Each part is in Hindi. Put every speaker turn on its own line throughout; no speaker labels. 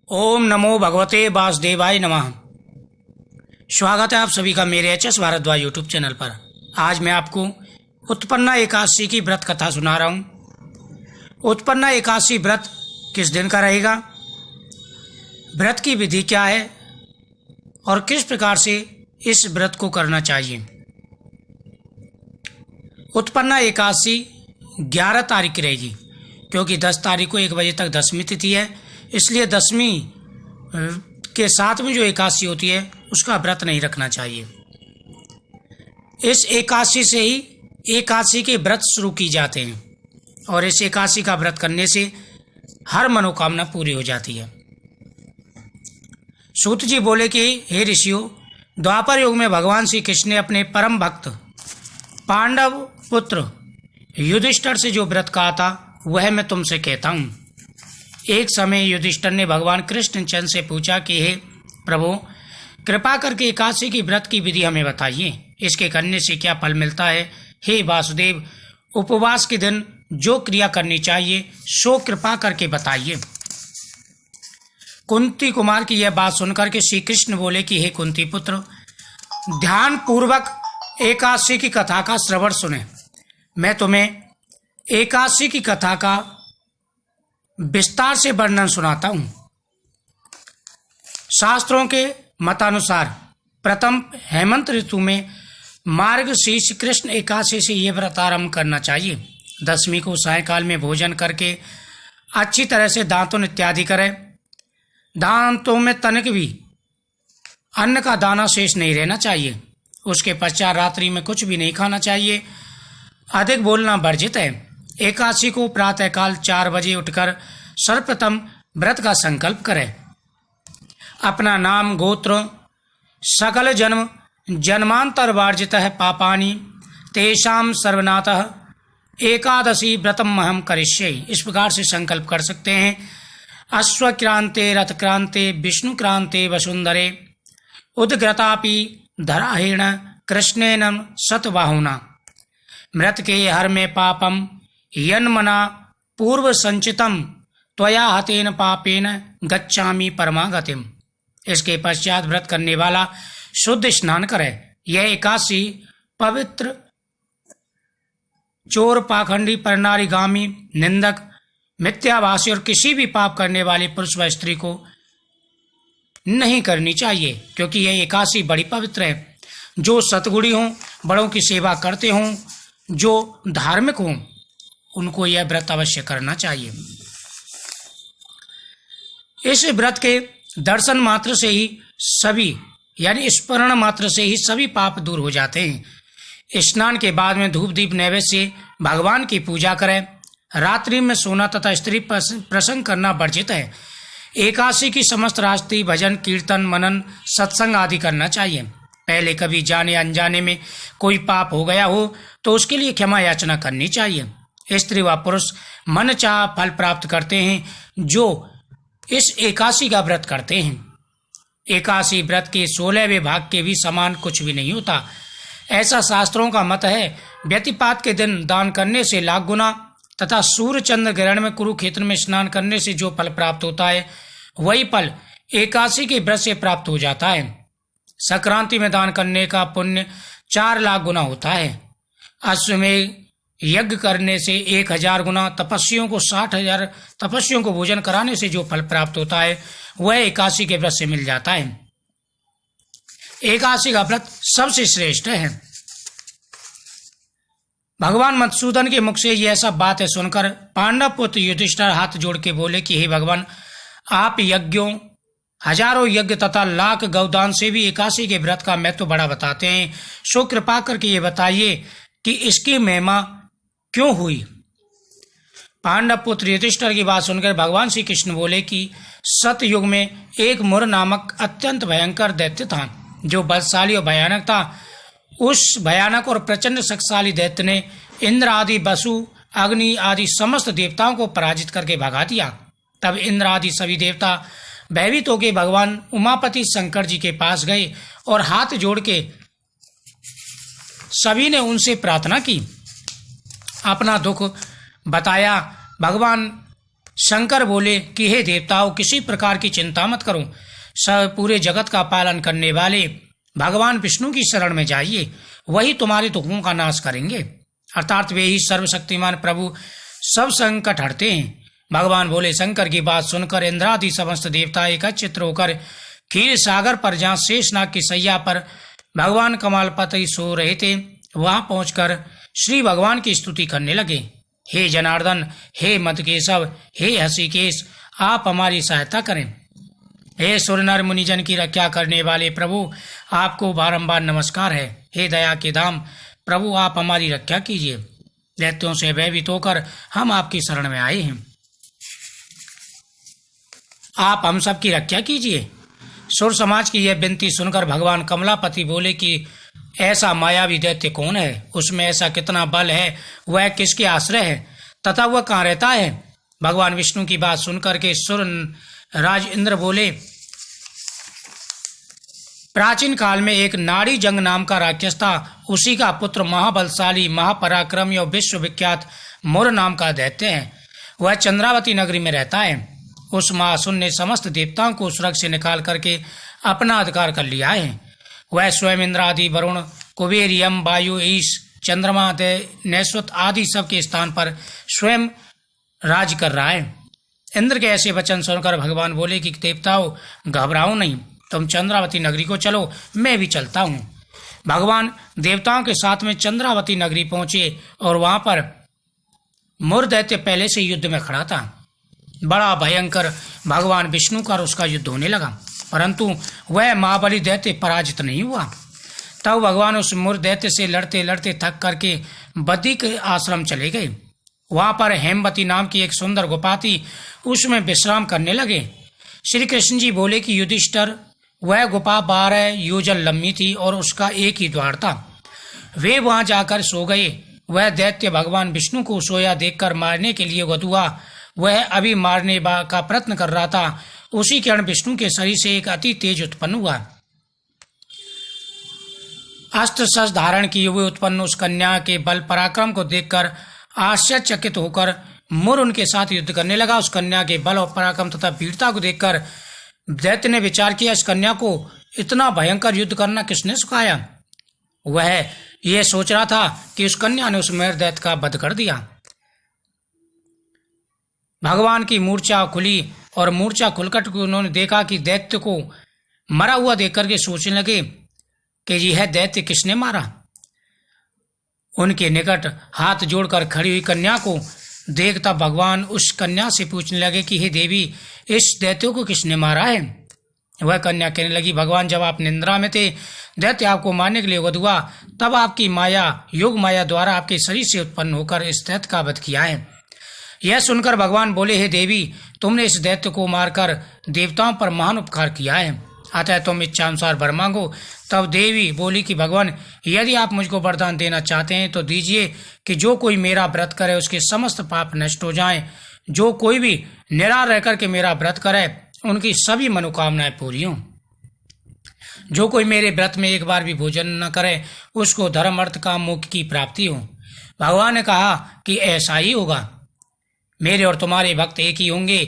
ओम नमो भगवते वासुदेवाय नमः। स्वागत है आप सभी का मेरे एच.एस. भारद्वाज यूट्यूब चैनल पर। आज मैं आपको उत्पन्ना एकादशी की व्रत कथा सुना रहा हूँ। उत्पन्ना एकादशी व्रत किस दिन का रहेगा, व्रत की विधि क्या है और किस प्रकार से इस व्रत को करना चाहिए। उत्पन्ना एकादशी 11 तारीख की रहेगी, क्योंकि 10 तारीख को 1 बजे तक दशमी तिथि है, इसलिए दशमी के साथ में जो एकादशी होती है उसका व्रत नहीं रखना चाहिए। इस एकादशी से ही एकादशी के व्रत शुरू की जाते हैं और इस एकादशी का व्रत करने से हर मनोकामना पूरी हो जाती है। सूत जी बोले कि हे ऋषियों, द्वापर युग में भगवान श्री कृष्ण ने अपने परम भक्त पांडव पुत्र युधिष्ठिर से जो व्रत कहा था वह मैं तुमसे कहता हूँ। एक समय युधिष्ठिर ने भगवान कृष्णचंद्र से पूछा कि हे प्रभु, कृपा करके एकादशी की व्रत की विधि हमें बताइए, इसके करने से क्या फल मिलता है। हे वासुदेव, उपवास के दिन जो क्रिया करनी चाहिए सो कृपा करके बताइए। कुंती कुमार की यह बात सुनकर के श्री कृष्ण बोले कि हे कुंती पुत्र, ध्यान पूर्वक एकादशी की कथा का श्रवण सुने। मैं तुम्हें एकादशी की कथा का विस्तार से वर्णन सुनाता हूं। शास्त्रों के मतानुसार प्रथम हेमंत ऋतु में मार्गशीर्ष कृष्ण एकादशी से यह व्रत आरंभ करना चाहिए। दशमी को सायंकाल में भोजन करके अच्छी तरह से दांतों इत्यादि करें। दांतों में तनिक भी अन्न का दाना शेष नहीं रहना चाहिए। उसके पश्चात रात्रि में कुछ भी नहीं खाना चाहिए। अधिक बोलना वर्जित है। एकादशी को प्रातःकाल 4 बजे उठकर सर्वप्रथम व्रत का संकल्प करें। अपना नाम, गोत्र, सकल जन्म जन्मांतर वार्जित है पापानि तेषां सर्वनाथः एकादशी व्रतम महम करिष्ये। इस प्रकार से संकल्प कर सकते हैं। अश्वक्रांते रथक्रांते विष्णुक्रांते वसुंधरे उद्ग्रतापि धराहेण कृष्णेन शतबाहुना मृत के हर में पापम यन्मना पूर्व संचितम त्वया हतेन पापेन गच्छामि परमागतिम। इसके पश्चात व्रत करने वाला शुद्ध स्नान करे। यह एकादशी पवित्र, चोर, पाखंडी, परनारीगामी, निंदक, मिथ्याभाषी और किसी भी पाप करने वाले पुरुष व स्त्री को नहीं करनी चाहिए, क्योंकि यह एकादशी बड़ी पवित्र है। जो सतगुणी हों, बड़ों की सेवा करते हों, जो धार्मिक हों, उनको यह व्रत अवश्य करना चाहिए। इस व्रत के दर्शन मात्र से ही सभी, यानी स्मरण मात्र से ही सभी पाप दूर हो जाते हैं। स्नान के बाद में धूप दीप नैवेद्य से भगवान की पूजा करें। रात्रि में सोना तथा स्त्री प्रसंग करना वर्जित है। एकादशी की समस्त रात्रि भजन, कीर्तन, मनन, सत्संग आदि करना चाहिए। पहले कभी जाने अनजाने में कोई पाप हो गया हो तो उसके लिए क्षमा याचना करनी चाहिए। स्त्री व पुरुष मन चाह फल प्राप्त करते हैं जो इस एकादशी का व्रत करते हैं। एकादशी व्रत के 16वें भाग के भी समान कुछ भी नहीं होता, ऐसा शास्त्रों का मत है। व्यतिपात के दिन दान करने से लाख गुना तथा सूर्य चंद्र ग्रहण में कुरुक्षेत्र में स्नान करने से जो फल प्राप्त होता है वही फल एकादशी के व्रत से प्राप्त हो जाता है। संक्रांति में दान करने का पुण्य 4 लाख गुना होता है। अश्वमेध यज्ञ करने से 1000 गुना, तपस्वियों को 60,000 तपस्वियों को भोजन कराने से जो फल प्राप्त होता है वह एकादशी के व्रत से मिल जाता है। एकादशी का व्रत सबसे श्रेष्ठ है। भगवान मधुसूदन के मुख से यह सब बातें सुनकर पांडव पुत्र युधिष्ठिर हाथ जोड़ के बोले कि हे भगवान, आप यज्ञों, हजारों यज्ञ तथा लाख गौदान से भी एकादशी के व्रत का महत्व बड़ा बताते हैं। सो कृपा करके ये बताइए कि इसकी महिमा क्यों हुई। पांडव पुत्र युधिष्ठिर की बात सुनकर भगवान श्री कृष्ण बोले कि सतयुग में एक मुर नामक अत्यंत भयंकर दैत्य था, जो बलशाली और भयानक था। उस भयानक और प्रचंड शक्तिशाली दैत्य ने इंद्र आदि, वसु, अग्नि आदि समस्त देवताओं को पराजित करके भगा दिया। तब इंद्र आदि सभी देवता भयभीत होकर भगवान उमापति शंकर जी के पास गए और हाथ जोड़ के सभी ने उनसे प्रार्थना की, अपना दुख बताया। भगवान शंकर बोले कि हे देवताओं, किसी प्रकार की चिंता मत करो, सब पूरे जगत का पालन करने वाले भगवान विष्णु की शरण में जाइए, वही तुम्हारे दुखों का नाश करेंगे, अर्थात वे ही सर्वशक्तिमान प्रभु सब संकट हरते हैं। भगवान बोले। शंकर की बात सुनकर इंद्रादि समस्त देवता एकत्रित होकर क्षीर सागर पर, जहाँ शेषनाग की सैया पर भगवान कमलपति सो रहे थे, वहां पहुंचकर श्री भगवान की स्तुति करने लगे। हे जनार्दन, हे मदकेशव, हे हसीकेश, आप हमारी सहायता करें। हे सुर नर मुनिजन की रक्षा करने वाले प्रभु, आपको बारंबार नमस्कार है। हे दया के धाम प्रभु, आप हमारी रक्षा कीजिए। दैत्यों से भयभीत होकर हम आपकी शरण में आए हैं, आप हम सब की रक्षा कीजिए। सुर समाज की यह विनती सुनकर भगवान कमलापति बोले कि ऐसा मायावी दैत्य कौन है, उसमें ऐसा कितना बल है, वह किसके आश्रय है तथा वह कहाँ रहता है। भगवान विष्णु की बात सुनकर के सुर राज इंद्र बोले, प्राचीन काल में एक नाड़ी जंग नाम का राक्षस था, उसी का पुत्र महाबलशाली महापराक्रमी और विश्वविख्यात मुर नाम का दैत्य है। वह चंद्रावती नगरी में रहता है। उस महासुर ने समस्त देवताओं को स्वर्ग से निकाल करके अपना अधिकार कर लिया है। वह स्वयं इंद्र आदि, वरुण, कुबेर, यम, वायु, ईश, चंद्रमा, नैश्वत आदि सब के स्थान पर स्वयं राज कर रहा है। इंद्र के ऐसे वचन सुनकर भगवान बोले कि देवताओं, घबराओ नहीं, तुम चंद्रावती नगरी को चलो, मैं भी चलता हूँ। भगवान देवताओं के साथ में चंद्रावती नगरी पहुंचे और वहां पर मुर दैत्य पहले से युद्ध में खड़ा था। बड़ा भयंकर भगवान विष्णु का उसका युद्ध होने लगा, परंतु वह महाबली दैत्य पराजित नहीं हुआ। तब भगवान उस मुर दैत्य से लड़ते लड़ते थक करके बद्री के आश्रम चले गए। वहां पर हेमवती नाम की एक सुंदर गुफा थी, उसमें विश्राम करने लगे। श्री कृष्ण जी बोले कि युधिष्ठिर, वह गुफा 12 योजन लंबी थी और उसका एक ही द्वार था। वे वहां जाकर सो गए। वह दैत्य भगवान विष्णु को सोया देखकर मारने के लिए गदुआ, वह अभी मारने का प्रयत्न कर रहा था। उसी क्षण विष्णु के शरीर से एक अति तेज उत्पन्न हुआ। अस्त्र शस्त्र धारण किए हुए उत्पन्न उस कन्या के बल पराक्रम को देखकर आश्चर्यचकित होकर मुर उनके साथ युद्ध करने लगा। उस कन्या के बल और पराक्रम तथा वीरता को देखकर दैत्य ने विचार किया, इस कन्या को इतना भयंकर युद्ध करना किसने सिखाया। वह यह सोच रहा था कि उस कन्या ने उस मेर दैत्य का वध कर दिया। भगवान की मूर्छा खुली और मूर्छा खुलकर उन्होंने देखा कि दैत्य को मरा हुआ देख करके सोचने लगे कि यह दैत्य किसने मारा। उनके निकट हाथ जोड़कर खड़ी हुई कन्या को देखता भगवान उस कन्या से पूछने लगे कि हे देवी, इस दैत्य को किसने मारा है। वह कन्या कहने लगी, भगवान, जब आप निंद्रा में थे, दैत्य आपको मारने के लिए वध हुआ, तब आपकी माया, योग माया द्वारा आपके शरीर से उत्पन्न होकर इस दैत्य का वध किया है। यह सुनकर भगवान बोले, हे देवी, तुमने इस दैत्य को मारकर देवताओं पर महान उपकार किया है, अतः तुम इच्छा अनुसार वर मांगो। तब देवी बोली कि भगवान, यदि आप मुझको वरदान देना चाहते हैं तो दीजिए कि जो कोई मेरा व्रत करे उसके समस्त पाप नष्ट हो जाएं। जो कोई भी निरार रह करके मेरा व्रत करे उनकी सभी मनोकामनाएं पूरी हों। जो कोई मेरे व्रत में एक बार भी भोजन न करे उसको धर्म, अर्थ, काम, मोक्ष की प्राप्ति हो। भगवान ने कहा कि ऐसा ही होगा। मेरे और तुम्हारे भक्त एक ही होंगे,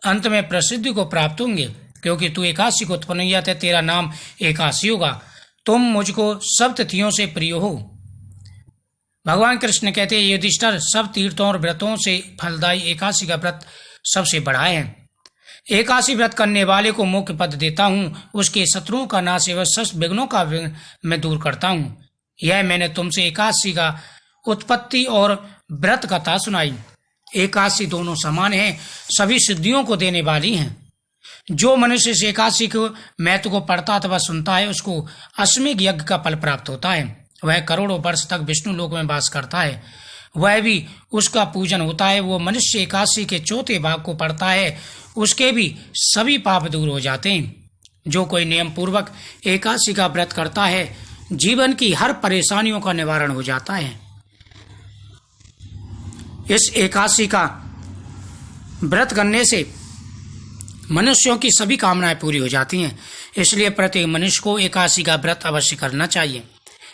अंत में प्रसिद्धि को प्राप्त होंगे, क्योंकि तू एकादशी को उत्पन्न हुआ था, तेरा नाम एकादशी होगा। तुम मुझको सब तिथियों से प्रिय हो। भगवान कृष्ण कहते हैं, युधिष्ठिर, सब तीर्थों और व्रतों से फलदायी एकादशी का व्रत सबसे बड़ा है। एकादशी व्रत करने वाले को मुख्य पद देता हूँ, उसके शत्रुओं का नाश एवं सब विघ्नों का मैं दूर करता हूँ। यह मैंने तुमसे एकादशी का उत्पत्ति और व्रत कथा सुनाई। एकादशी दोनों समान हैं, सभी सिद्धियों को देने वाली हैं। जो मनुष्य इस एकादशी को महत्व को पढ़ता अथवा सुनता है उसको अश्वमेध यज्ञ का फल प्राप्त होता है। वह करोड़ों वर्ष तक विष्णु लोक में वास करता है, वह भी उसका पूजन होता है। वो मनुष्य एकादशी के चौथे भाग को पढ़ता है, उसके भी सभी पाप दूर हो जाते हैं। जो कोई नियम पूर्वक एकादशी का व्रत करता है जीवन की हर परेशानियों का निवारण हो जाता है। इस एकादशी का व्रत करने से मनुष्यों की सभी कामनाएं पूरी हो जाती हैं। इसलिए प्रत्येक मनुष्य को एकादशी का व्रत अवश्य करना चाहिए।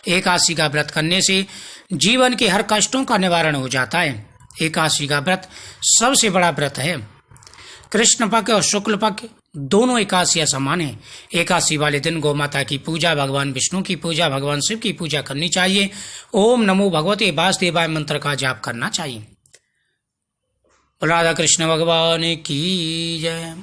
एकादशी का व्रत करने से जीवन के हर कष्टों का निवारण हो जाता है। एकादशी का व्रत सबसे बड़ा व्रत है। कृष्ण पक्ष और शुक्ल पक्ष दोनों एकादशियां समान है। एकादशी वाले दिन गौ माता की पूजा, भगवान विष्णु की पूजा, भगवान शिव की पूजा करनी चाहिए। ओम नमो भगवते वासुदेवाय मंत्र का जाप करना चाहिए। राधा कृष्ण भगवान की जय।